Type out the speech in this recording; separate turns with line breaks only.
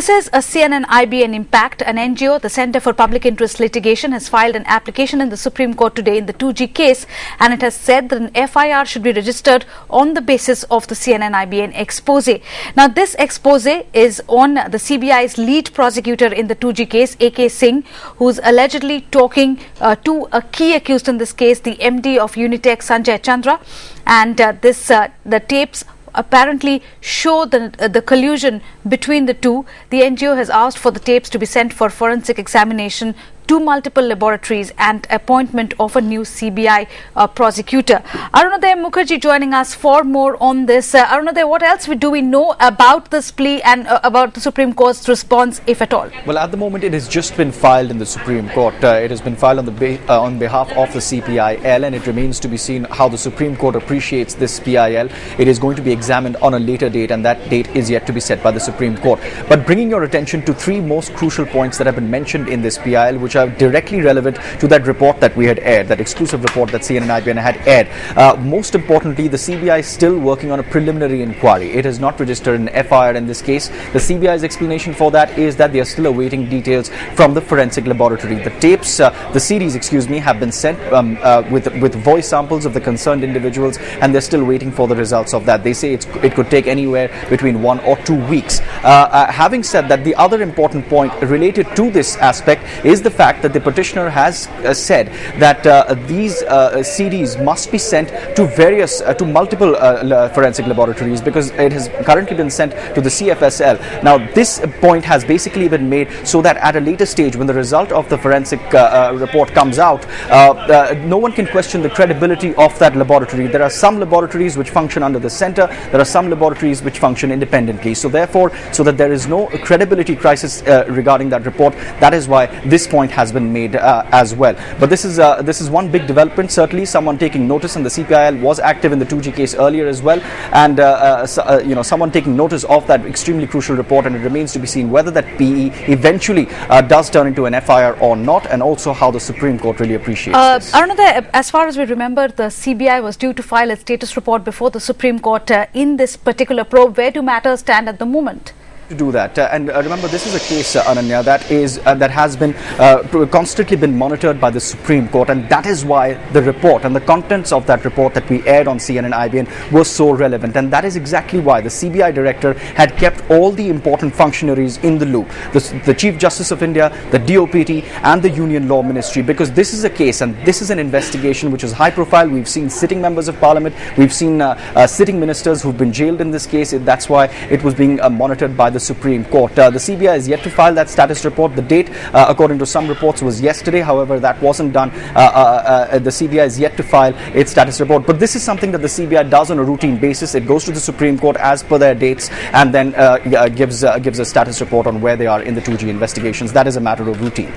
This is a CNN-IBN impact. An NGO, the Center for Public Interest Litigation, has filed an application in the Supreme Court today in the 2G case, and it has said that an FIR should be registered on the basis of the CNN-IBN expose. Now, this expose is on the CBI's lead prosecutor in the 2G case, A.K. Singh, who's allegedly talking to a key accused in this case, the MD of Unitech, Sanjay Chandra, and the tapes apparently show the collusion between the two. The NGO has asked for the tapes to be sent for forensic examination to multiple laboratories and appointment of a new CBI prosecutor. Arunodaya Mukherjee joining us for more on this. Arunodaya, what else do we know about this plea and about the Supreme Court's response, if at all?
Well, at the moment, it has just been filed in the Supreme Court. It has been filed on behalf of the CPIL, and it remains to be seen how the Supreme Court appreciates this PIL. It is going to be examined on a later date, and that date is yet to be set by the Supreme Court. But bringing your attention to three most crucial points that have been mentioned in this PIL, which are directly relevant to that report that we had aired, that exclusive report that CNN-IBN had aired. Most importantly, the CBI is still working on a preliminary inquiry. It has not registered an FIR in this case. The CBI's explanation for that is that they are still awaiting details from the forensic laboratory. The tapes, the CDs, have been sent with voice samples of the concerned individuals, and they're still waiting for the results of that. They say it could take anywhere between 1 or 2 weeks. Having said that, the other important point related to this aspect is the fact that the petitioner has said that these CDs must be sent to multiple forensic laboratories, because it has currently been sent to the CFSL. Now, this point has basically been made so that at a later stage, when the result of the forensic report comes out, no one can question the credibility of that laboratory. There are some laboratories which function under the center. There are some laboratories which function independently. So therefore, so that there is no credibility crisis regarding that report, that is why this point has been made as well. But this is one big development. Certainly, someone taking notice, and the CPIL was active in the 2G case earlier as well, and someone taking notice of that extremely crucial report, and it remains to be seen whether that PE eventually does turn into an FIR or not, and also how the Supreme Court really appreciates this.
Arunodaya, as far as we remember, the CBI was due to file a status report before the Supreme Court in this particular probe. Where do matters stand at the moment?
To do that, and remember, this is a case, Ananya, that has been constantly been monitored by the Supreme Court, and that is why the report and the contents of that report that we aired on CNN-IBN was so relevant, and that is exactly why the CBI director had kept all the important functionaries in the loop, the Chief Justice of India, the DOPT, and the Union Law Ministry, because this is a case and this is an investigation which is high profile. We've seen sitting members of Parliament, we've seen sitting ministers who've been jailed in this case. That's why it was being monitored by the Supreme Court. The CBI is yet to file that status report. The date, according to some reports, was yesterday. However, that wasn't done. The CBI is yet to file its status report. But this is something that the CBI does on a routine basis. It goes to the Supreme Court as per their dates, and then gives a status report on where they are in the 2G investigations. That is a matter of routine.